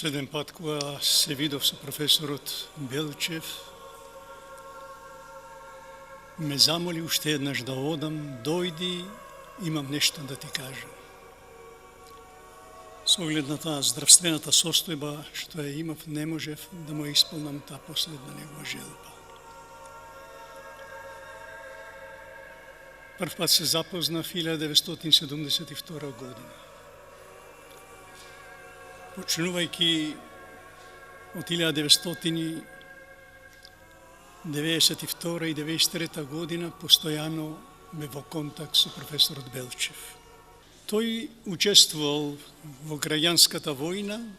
Последен пат кога се видов со професорот Белчев, ме замоли уште еднаш да одам, дојди, имам нешто да ти кажам. Со оглед на таа здравствената состојба што ја имав, не можев да му исполнам таа последна негова желба. Прв пат се запознав 1972 година. Почнувајќи од 1992 и 1993 година, постојано ме во контакт со професорот Белчев. Тој учествувал во граѓанската војна,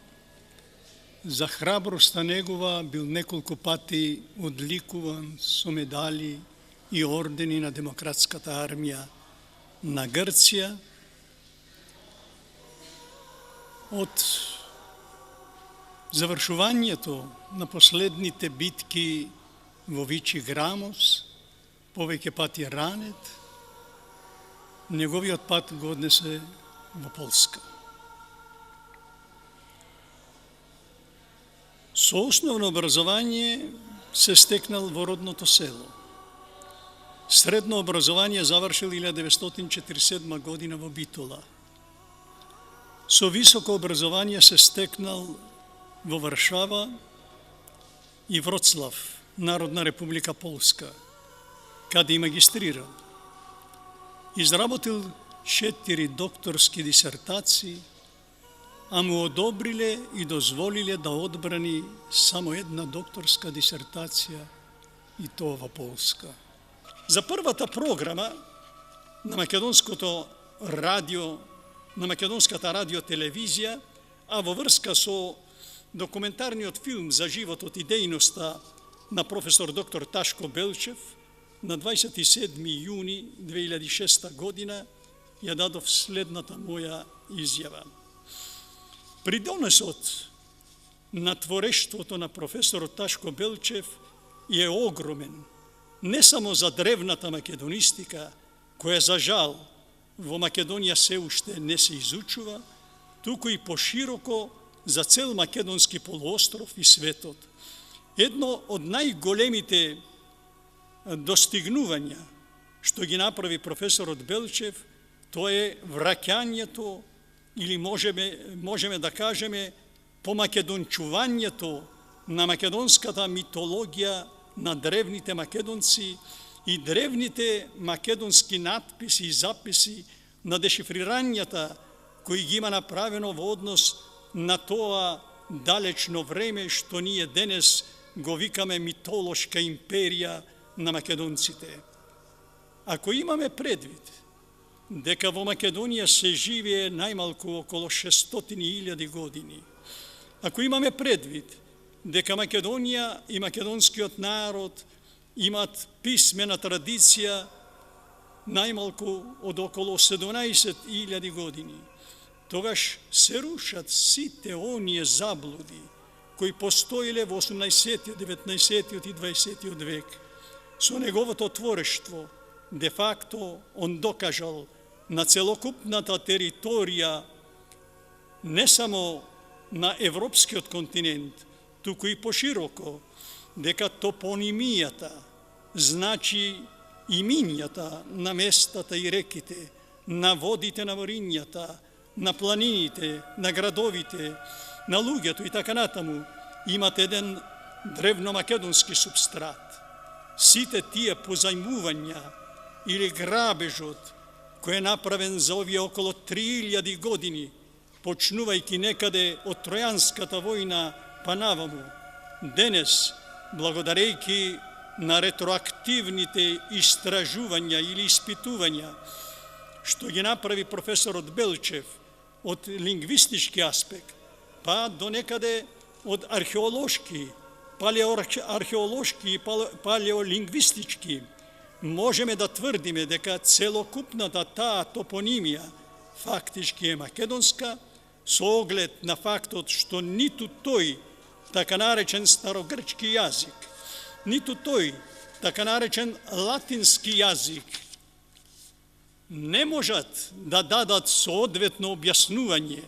за храброста негова бил неколку пати одликуван со медали и ордени на Демократската армија на Грција. Од завршувањето на последните битки во Вичи Грамос, повеќе пати ранет, неговиот пат го однесе во Полска. Со основно образование се стекнал во родното село. Средно образование завршил 1947 година во Битола. Со високо образование се стекнал во Варшава и Вроцлав, Народна република Полска, каде и магистрирал. Изработил 4 докторски дисертации, а му одобриле и дозволиле да одбрани само една докторска дисертација, и тоа во Полска. За првата програма на македонското радио, на македонската радиотелевизија, а во врска со документарниот филм за животот и дејноста на професор доктор Ташко Белчев, на 27 јуни 2006 година ја дадов следната моја изјава. Придонесот на творештвото на професорот Ташко Белчев е огромен, не само за древната македонистика, која за жал во Македонија се уште не се изучува, туку и пошироко за цел македонски полуостров и светот. Едно од најголемите достигнувања што ги направи професорот Белчев, тоа е враќањето, или можеме да кажеме помакедончувањето на македонската митологија на древните македонци и древните македонски надписи и записи на дешифрирањата кои ги има направено во однос на тоа далечно време што ние денес го викаме митолошка империја на македонците. Ако имаме предвид дека во Македонија се живее најмалку околу 600.000 години, ако имаме предвид дека Македонија и македонскиот народ имат писмена традиција најмалку од околу 17.000 години, тогаш се рушат сите оние заблуди кои постоиле во 18, 19 и 20 век. Со неговото творештво, де факто, он докажал на целокупната територија, не само на европскиот континент, туку и пошироко, дека топонимијата, значи имињата на местата и реките, на водите на морињата, на планините, на градовите, на луѓето и така натаму, имат еден древномакедонски субстрат. Сите тие позајмувања или грабежот кој е направен за овие околу 3000 години, почнувајќи некаде од Тројанската војна па наваму, денес, благодарејќи на ретроактивните истражувања или испитувања што ги направи професорот Белчев од лингвистички аспект, па до некаде од археолошки, палеоархеолошки и палеолингвистички, можеме да тврдиме дека целокупната таа топонимија фактички е македонска, со оглед на фактот што ниту тој така наречен старогрчки јазик, ниту тој така наречен латински јазик не можат да дадат соодветно објаснување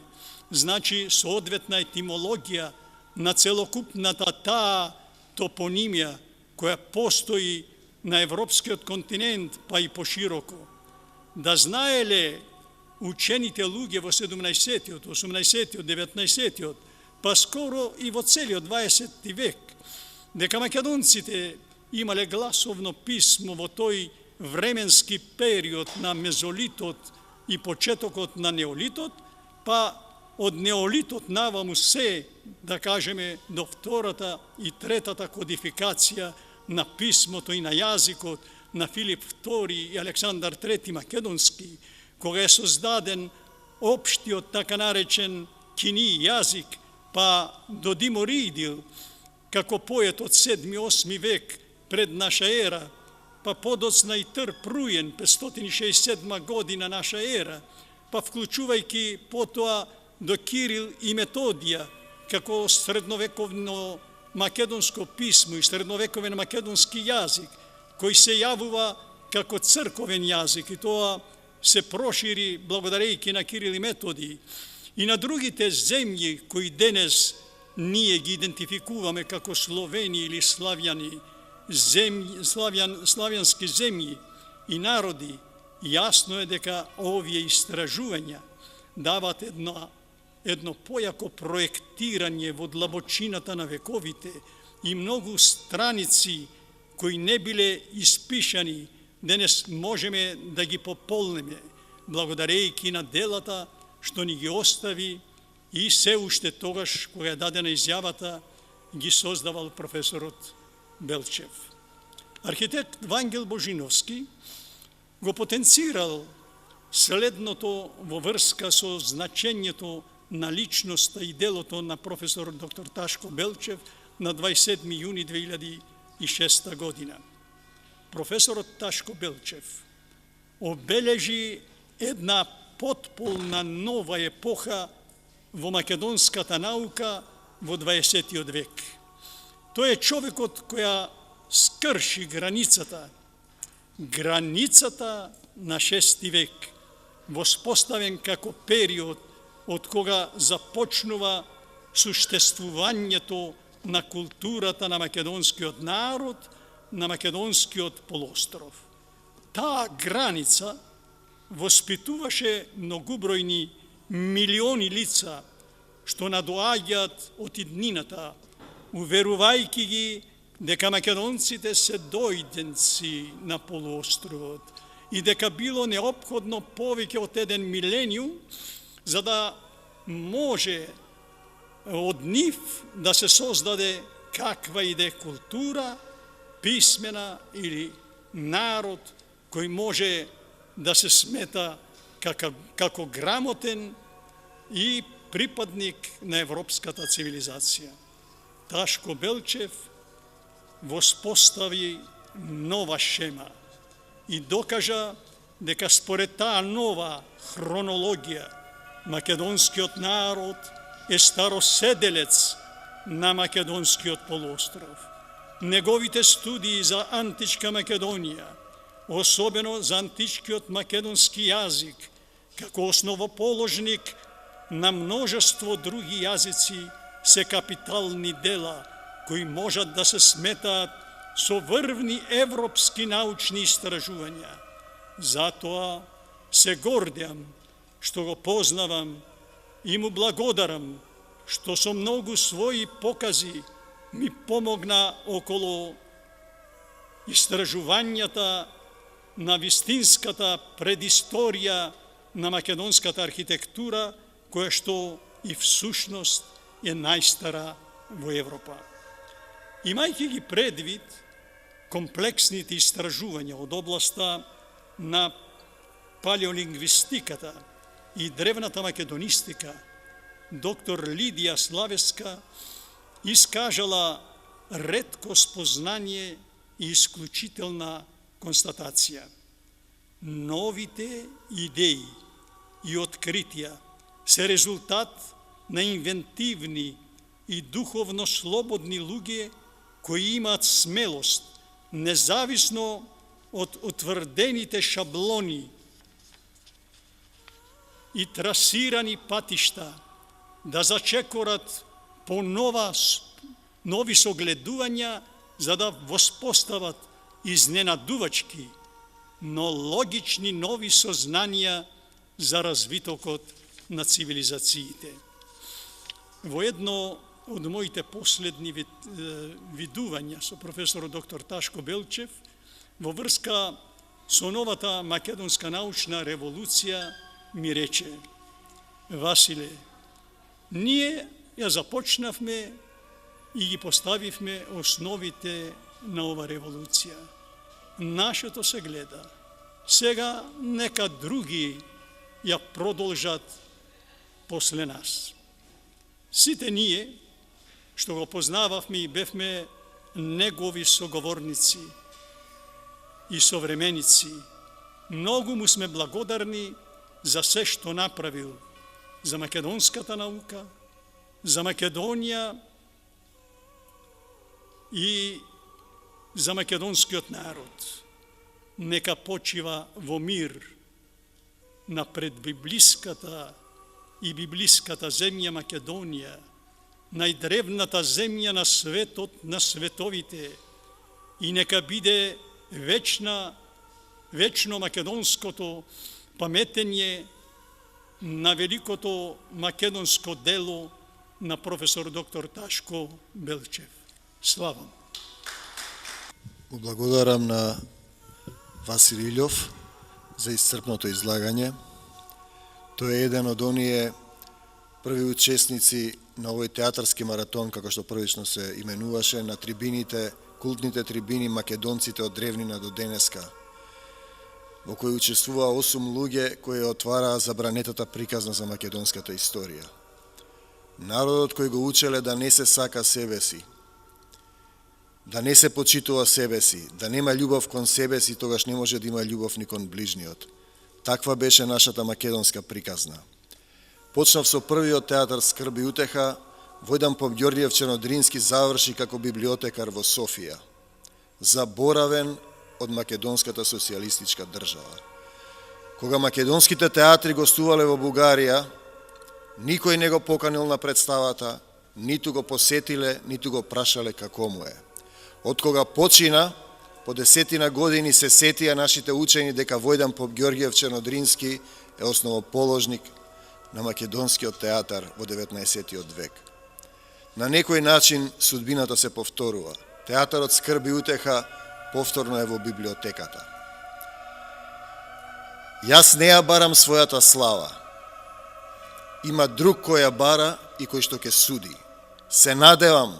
значи соодветна етимологија на целокупната таа топонимија која постои на европскиот континент, па и пошироко. Да знаеле учените луѓе во 17-тиот, 18-тиот, 19-тиот, па скоро и во целиот 20 век, дека македонците имале гласовно писмо во тој временски период на мезолитот и почетокот на неолитот, па од неолитот наваму се, да кажеме, до втората и третата кодификација на писмото и на јазикот на Филип II и Александар III Македонски, кога е создаден општиот така наречен кини јазик, па до Диморидил, како поет од 7-8 век пред наша ера, па подоцна и Тр Прујен, 567 година наша ера, па вклучувајќи потоа до Кирил и Методија, како средновековно македонско писмо и средновековен македонски јазик, кој се јавува како црковен јазик, и тоа се прошири благодарејќи на Кирил и Методија и на другите земји кои денес ние ги идентификуваме како словени или славјани, славјански земји и народи. Јасно е дека овие истражувања дават едно појако проектирање во длабочината на вековите и многу страници кои не биле испишани, денес можеме да ги пополнеме, благодарејќи на делата што ни ги остави и се уште тогаш, кога е дадена изјавата, ги создавал професорот Белчев. Архитект Вангел Божиновски го потенцирал следното во врска со значењето на личноста и делото на професор доктор Ташко Белчев на 27 јуни 2006 година. Професорот Ташко Белчев обележи една потполна нова епоха во македонската наука во 20 век. Тој е човекот која скрши границата на 6 век, воспоставен како период од кога започнува суштествувањето на културата на македонскиот народ, на македонскиот полуостров. Таа граница воспитуваше многубројни милиони лица што надоаѓаат од иднината, уверувајќи ги дека македонците се дојденци на полуостровот и дека било неопходно повеќе од 1 милениум за да може од нив да се создаде каква иде култура, писмена или народ кој може да се смета како грамотен и припадник на европската цивилизација. Ташко Белчев воспостави нова шема и докажа дека според таа нова хронологија македонскиот народ е староседелец на македонскиот полуостров. Неговите студии за античка Македонија, особено за античкиот македонски јазик, како основоположник на множество други јазици, се капитални дела кои можат да се сметаат со врвни европски научни истражувања. Затоа се гордеам што го познавам и му благодарам што со многу своји покази ми помогна околу истражувањата на вистинската предисторија на македонската архитектура, која што и всушност е најстара во Европа. Имајќи ги предвид комплексните истражувања од областа на палеолингвистиката и древната македонистика, доктор Лидија Славеска искажала ретко спознание и исклучителна констатација. Новите идеи и откритија се резултат на инвентивни и духовно слободни луѓе кои имаат смелост, независно од утврдените шаблони и трасирани патишта, да зачекорат по нови согледувања, за да воспостават изненадувачки, но логични нови сознанија за развитокот на цивилизациите. Во едно од моите последни видувања со професор доктор Ташко Белчев, во врска со новата македонска научна револуција, ми рече: Василе, ние ја започнавме и ги поставивме основите на ова револуција. Нашето се гледа. Сега нека други ја продолжат после нас. Сите ние, што го познававме и бевме негови соговорници и современици, многу му сме благодарни за се што направил за македонската наука, за Македонија и за македонскиот народ. Нека почива во мир на предбиблиската и библиската земја Македонија, најдревната земја на светот на световите, и нека биде вечно македонското паметење на великото македонско дело на професор доктор Ташко Белчев. Слава! Му благодарам на Васил Илјов за исцрпното излагање. Тој е еден од оние први учесници на овој театарски маратон, како што првично се именуваше, на трибините, култните трибини македонците од древнина до денеска, во кој учествуваа 8 луѓе кои отвараа забранетата приказна за македонската историја. Народот кој го учеле да не се сака себе си, да не се почитува себе си, да нема љубов кон себе си, тогаш не може да има љубов ни кон ближниот. Таква беше нашата македонска приказна. Почнав со првиот театар Скрб и утеха, Војдан Попѓорѓиев Чернодрински заврши како библиотекар во Софија, заборавен од македонската социјалистичка држава. Кога македонските театри гостувале во Бугарија, никој не го поканил на представата, ниту го посетиле, ниту го прашале како му е. Од кога почина, по 10 години се сетија нашите учени дека Војдан Попѓорѓиев Чернодрински е основоположник на македонскиот театар во 19. век. На некој начин судбината се повторува. Театарот Скрб и утеха повторно е во библиотеката. Јас не ја барам својата слава. Има друг кој ја бара и кој што ќе суди. Се надевам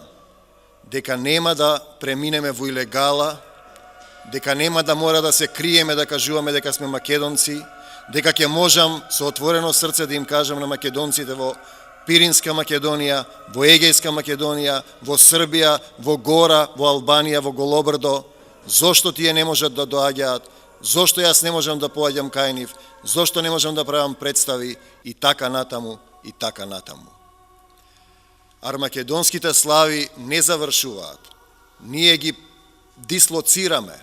дека нема да преминеме во илегала, дека нема да мора да се криеме да кажуваме дека сме македонци, дека ќе можам со отворено срце да им кажам на македонците во Пиринска Македонија, во Егејска Македонија, во Србија, во Гора, во Албанија, во Голобрдо, зошто тие не можат да доаѓаат, зошто јас не можам да поаѓам кај нив, зошто не можам да правам представи и така натаму, и така натаму. Ар македонските слави не завршуваат. Ние ги дислоцираме.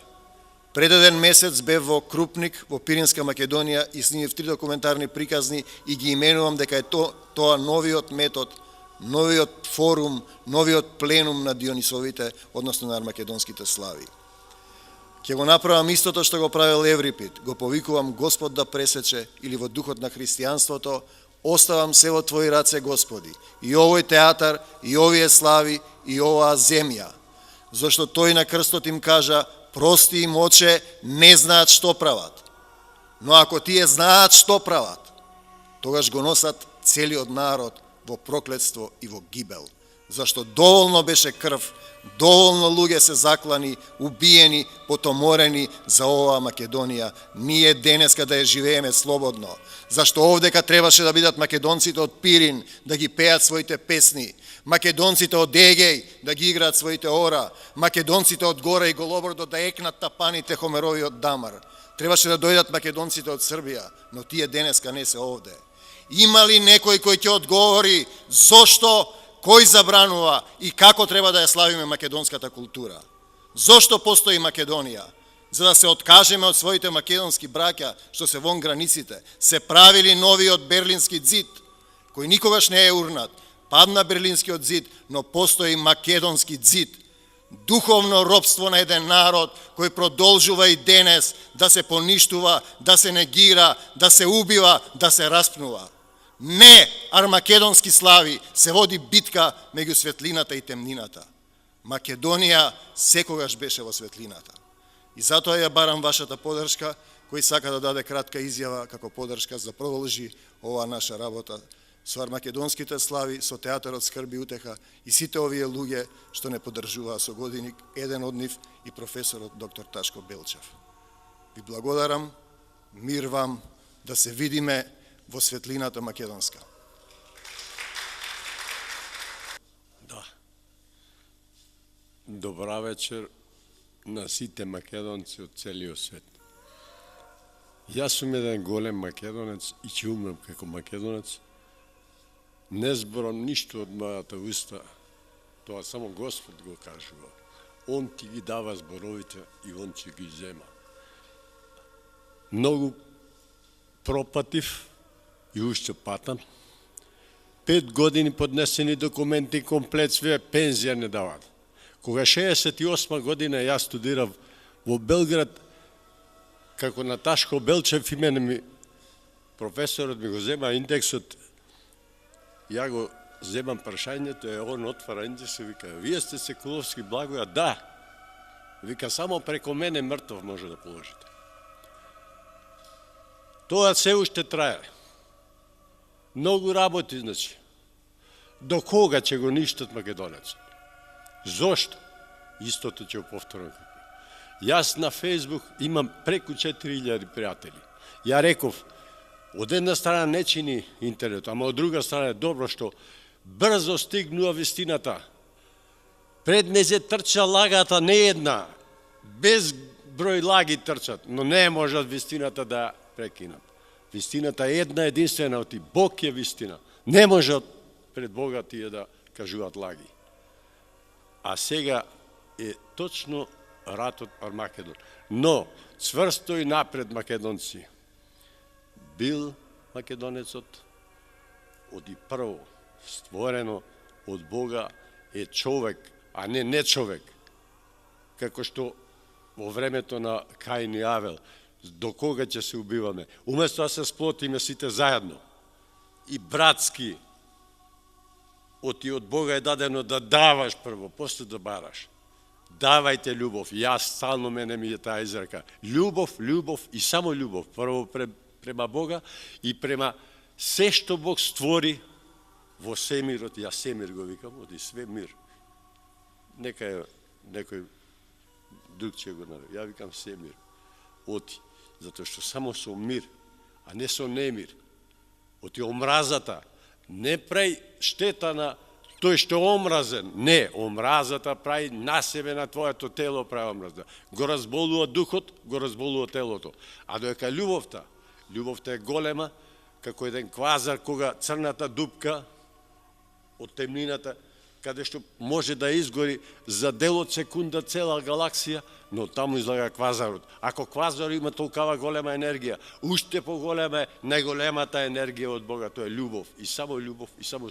Пред еден месец бев во Крупник, во Пиринска Македонија, и снимив 3 документарни приказни и ги именувам дека е тоа новиот метод, новиот форум, новиот пленум на Дионисовите, односно на македонските слави. Ќе го направам истото што го правил Еврипид, го повикувам Господ да пресече, или во духот на христијанството, оставам се во Твои раце, Господи, и овој театар, и овие слави, и оваа земја. Зашто Тој на крстот им кажа: прости им, Оче, не знаат што прават. Но ако тие знаат што прават, тогаш го носат целиот народ во проклетство и во гибел. Зашто доволно беше крв, доволно луѓе се заклани, убиени, потоморени за оваа Македонија. Ние денеска да ја живееме слободно. Зашто овдека требаше да бидат македонците од Пирин да ги пеат своите песни, македонците од Егеј да ги играат своите ора, македонците од Гора и Голобрдо да екнат тапаните Хомеровиот дамар. Требаше да дојдат македонците од Србија, но тие денеска не се овде. Има ли некој кој ќе одговори зошто, кој забранува и како треба да ја славиме македонската култура? Зошто постои Македонија? За да се откажеме од своите македонски браќа што се вон границите, се правили новиот Берлински ѕид, кој никогаш не е урнат. Падна Берлинскиот зид, но постои македонски зид. Духовно робство на еден народ кој продолжува и денес да се поништува, да се негира, да се убива, да се распнува. Не армакедонски слави, се води битка меѓу светлината и темнината. Македонија секогаш беше во светлината. И затоа ја барам вашата поддршка, кој сака да даде кратка изјава како поддршка за продолжи оваа наша работа со армакедонските слави, со театарот Скрби и утеха и сите овие луѓе што не поддржуваа со години, еден од нив и професорот доктор Ташко Белчев. Ви благодарам, мир вам, да се видиме во светлината македонска. Да. Добра вечер на сите македонци од целиот свет. Јас сум еден голем македонец и ќе умрем како македонец. Не зборам ништо од мојата уста, тоа само Господ го кажува. Он ти ги дава зборовите и он ќе ги зема. Многу пропатив и уште патам. 5 години поднесени документи, комплет све, пензија не дават. Кога 68 година јас студирав во Белград, како на Ташко Белчев и мене ми, професорот ми го зема индексот, ја го земам прашањето, он отвара индекс и вика, вие сте Секуловски Благоја? Да. Вика, само преко мене мртов може да положите. Тоа се уште трае. Многу работи, значи. До кога ќе го ништат македонецот? Зошто? Истото ќе го повторам. Јас на Фейсбук имам преку 4000 пријатели. Ја реков, од една страна не чини интернет, ама од друга страна е добро што брзо стигнува вистината. Пред не се трча лагата не една, без број лаги трчат, но не можат вистината да прекинат. Вистината е една единствена, оти Бог е вистина. Не можат пред Бога тие да кажуваат лаги. А сега е точно ратот Армакедон. Но, цврсто и напред македонци. Бил македонецот од и прво створено од Бога е човек, а не човек. Како што во времето на Каин и Авел, до кога ќе се убиваме? Уместо да се сплотиме сите заедно и братски, од Бога е дадено да даваш прво, после да бараш. Давајте љубов. Јас стално мене ми е таа изрека. Љубов, љубов и само љубов. Прво према Бога и према се што Бог створи во семирот. Јас семир го викам, оди све мир. Нека е некој друг ќе го нарече. Ја викам семир. Оти. Затоа што само со мир, а не со немир. Оти омразата не прави штета на тој што е омразен. Не, омразата прави на себе, на твоето тело прави омраза. Го разболува духот, го разболува телото. А доека љубовта е голема, како еден квазар кога црната дупка од темнината, каде што може да изгори за дел од секунда цела галаксија, но таму излага квазарот. Ако квазар има толкава голема енергија, уште поголема е најголемата енергија од Бога, тоа е љубов и само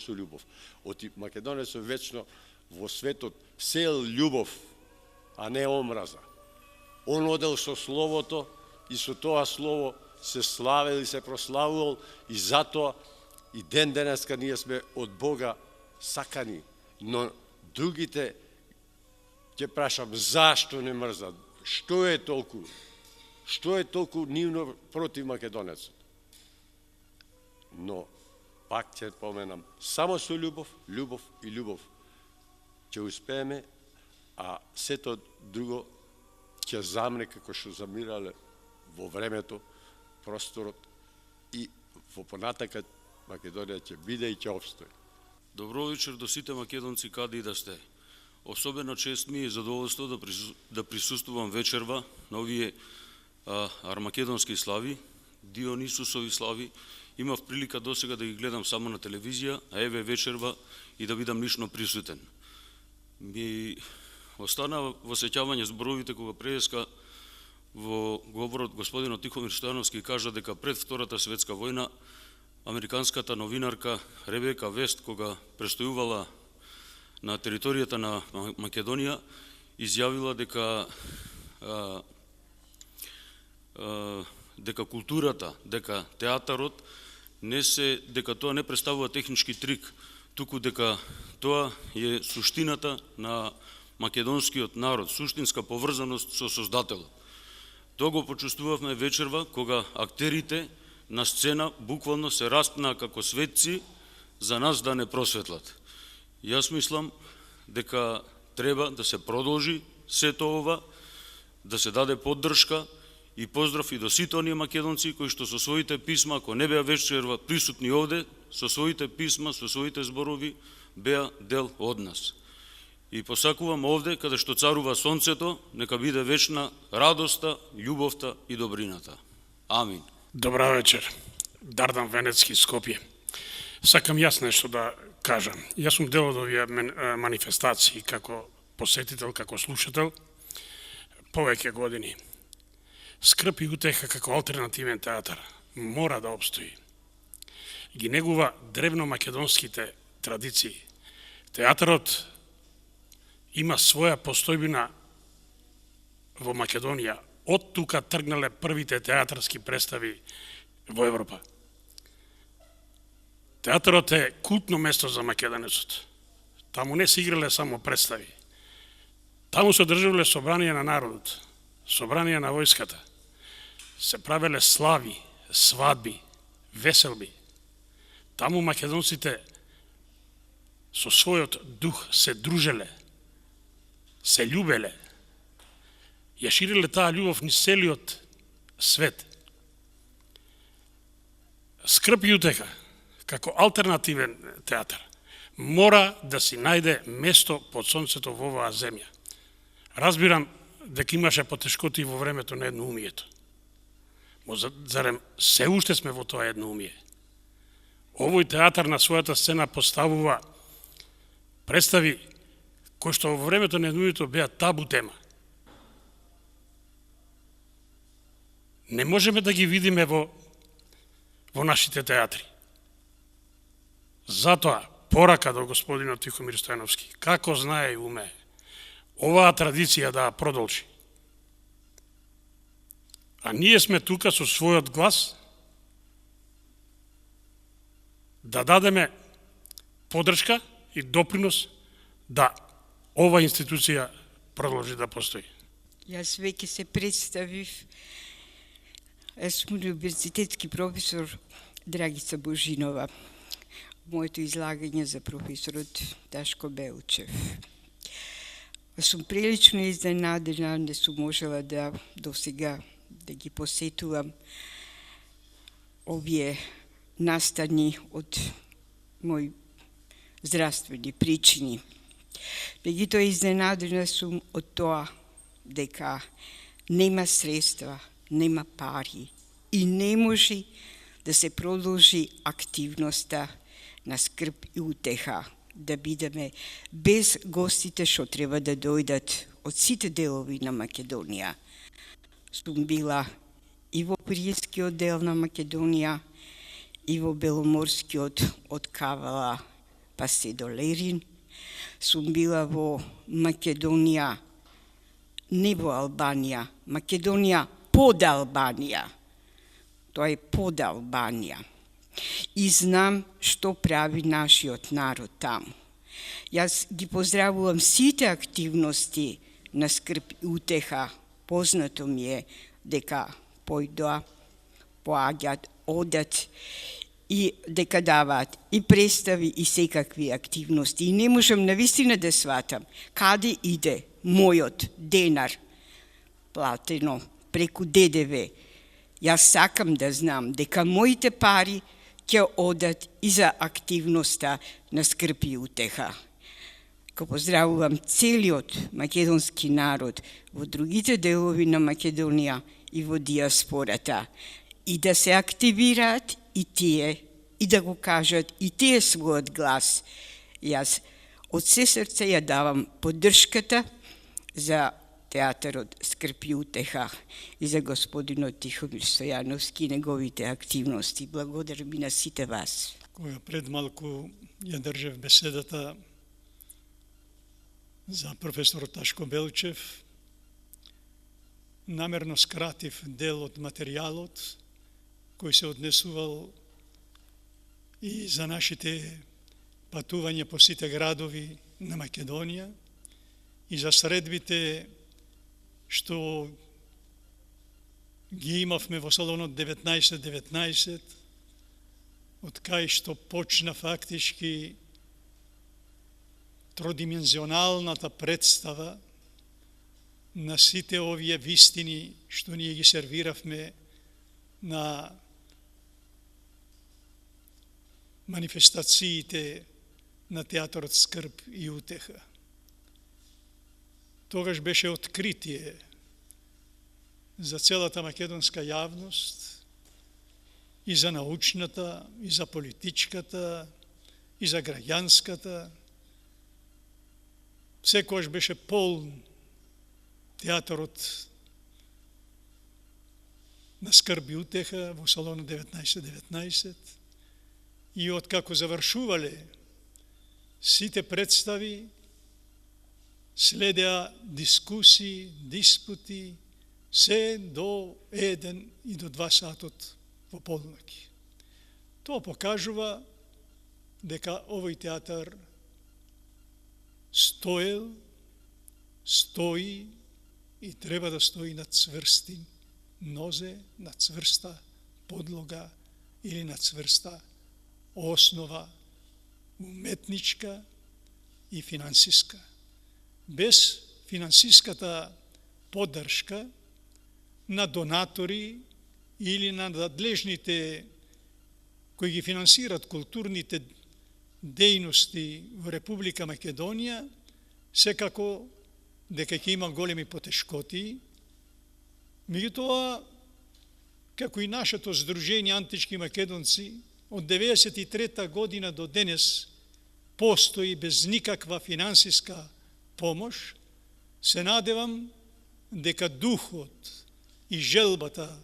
со љубов. Оти македонецот вечно во светот сел љубов, а не омраза. Он одел со словото и со тоа слово се славел и се прославувал и затоа и ден денеска ние сме од Бога сакани. Но другите ќе прашам зашто не мрзат? Што е толку? Што е толку нивно против македонецот? Но пак ќе поменам само со љубов, љубов и љубов ќе успееме, а сето друго ќе замре како што замирале во времето, просторот и во понатака Македонија ќе биде и ќе обстои. Добро вечер до сите македонци каде и да сте. Особено чест ми е задоволство да присуствувам вечерва на овие армакедонски слави, Дионисусови слави. Имав прилика досега да ги гледам само на телевизија, а еве вечерва и да бидам лично присутен. Ми остана во сеќавање зборовите кога предеска во говорот господинот Тихомир Стојановски кажа дека пред Втората светска војна американската новинарка Ребека Вест, кога престојувала на територијата на Македонија, изјавила дека културата, дека театарот дека тоа не представува технички трик, туку дека тоа е суштината на македонскиот народ, суштинска поврзаност со Создателот. Тоа го почувствувавме вечерва кога актерите на сцена буквално се распнаа како светци за нас да не просветлат. Јас мислам дека треба да се продолжи сето ова, да се даде поддршка и поздрав и до сите оние македонци кои што со своите писма, ако не беа вечерва присутни овде, со своите писма, со своите зборови, беа дел од нас. И посакувам овде, каде што царува сонцето, нека биде вечна радоста, љубовта и добрината. Амин. Добра вечер. Дардан Венецки, Скопје. Сакам јас нешто да кажам. Јас сум дел од овие манифестации како посетител, како слушател, повеќе години. Скрп и утеха како алтернативен театар мора да обстои. Ги негува древно македонските традиции. Театарот има своја постојбина во Македонија. Од тука тргнале првите театарски представи во Европа. Театарот е култно место за македонецот. Таму не се играле само представи. Таму се одржувале собранија на народот, собранија на војската. Се правеле слави, свадби, веселби. Таму македонците со својот дух се дружеле, се љубеле, ја шириле таа љубов низ целиот свет. Скрп и утеха, како алтернативен театар, мора да си најде место под сонцето во оваа земја. Разбирам дека имаше потешкоти во времето на едноумието. Зарем се уште сме во тоа едноумие? Овој театар на својата сцена поставува представи кои што во времето на едноумието беа табу тема. Не можеме да ги видиме во нашите театри. Затоа, порака до господинот Тихомир Стојановски, како знае и умее, оваа традиција да продолжи. А ние сме тука со својот глас да дадеме поддршка и допринос да ова институција продолжи да постои. Јас веќе се представив. Јас сум универзитетски професор Драгица Божинова. Моето излагање за професорот Ташко Белчев. Сум прилично изненадена, не сум можела да до сега да ги посетувам овие настани од мои здравствени причини. Меѓутоа изненадена сум од тоа дека нема средства, нема пари и не може да се продолжи активноста на скрп и утеха, да бидеме без гостите што треба да дојдат од сите делови на Македонија. Сум била и во Пиринскиот дел на Македонија, и во Беломорскиот од Кавала па се до Лерин. Сум била во Македонија, не во Албанија, Македонија под Албанија. Тоа е под Албанија. И знам што прави нашиот народ таму. Јас ги поздравувам сите активности на скрп и утеха. Познато ми е дека појдоа, поаѓаат, одат и дека даваат и представи и секакви активности. И не можам навистина да сватам каде иде мојот денар платено преку ДДВ. Јас сакам да знам дека моите пари ќе одат и за активноста на скрп и утеха. Ко поздравувам целиот македонски народ во другите делови на Македонија и во диаспората, и да се активираат и тие, и да го кажат и тие својот глас. Јас од се срце ја давам поддршката за театарот Скрп и утеха и за господинот Тихомир Стојановски и неговите активности. Благодарам и на сите вас. Која пред малку ја држев беседата за професор Ташко Белчев, намерно скратив дел од материјалот кој се однесувал и за нашите патувања по сите градови на Македонија и за средбите што ги имавме во салонот 1919, од кај што почна фактички тродимензионалната представа на сите овие вистини што ние ги сервиравме на манифестациите на театарот Скрп и утеха. Тогаш беше откритие за целата македонска јавност, и за научната, и за политичката, и за граѓанската. Секојаш беше полн театарот на Скрп и утеха во салонот 1919 и откако завршувале сите представи, следеа дискусии, диспути, се до 1 и до 2 сатот во полноќ. Тоа покажува дека овој театар стоел, стои и треба да стои на цврсти нозе, на цврста подлога или на цврста основа уметничка и финансиска. Без финансиската поддршка на донатори или на надлежните кои ги финансират културните дејности во Република Македонија, секако дека ќе има големи потешкоти. Меѓутоа, како и нашето Сдружение Антички македонци, од 93 година до денес постои без никаква финансиска помош, се надевам дека духот и желбата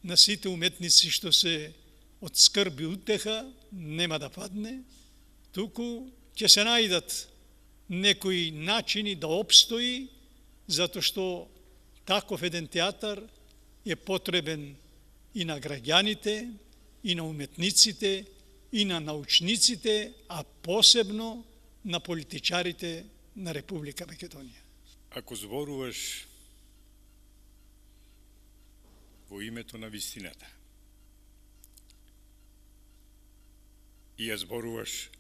на сите уметници што се од Скрп и утеха нема да падне, туку ќе се најдат некои начини да обстои, затоа што таков еден театар е потребен и на граѓаните, и на уметниците, и на научниците, а посебно на политичарите на Република Македонија. Ако зборуваш во името на вистината и ја зборуваш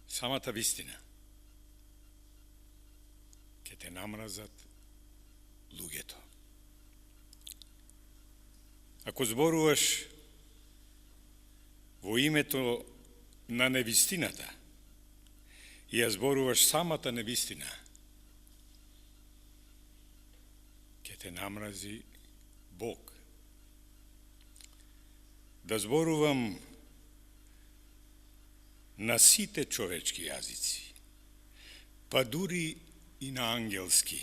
самата вистина, ќе те намразат луѓето. Ако зборуваш во името на невистината и ја зборуваш самата невистина, ќе те намрази Бог. Да зборувам на сите човечки јазици, па дури и на ангелски,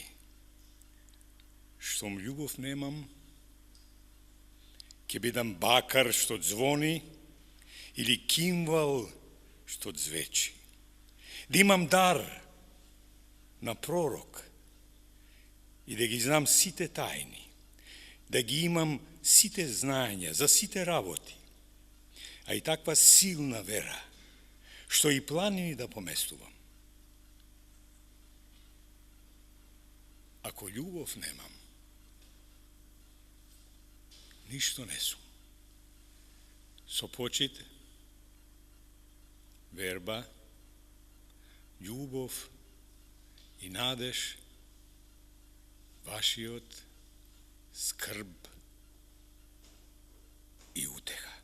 штом љубов немам, ќе бидам бакар што звони или кимвал што звечи. Да имам дар на пророк и да ги знам сите тајни, да ги имам сите знаења за сите работи, а и таква силна вера, што и планини да поместувам. Ако љубов немам, ништо не сум. Со почит, верба, љубов и надеж, вашиот Скрп и утеха.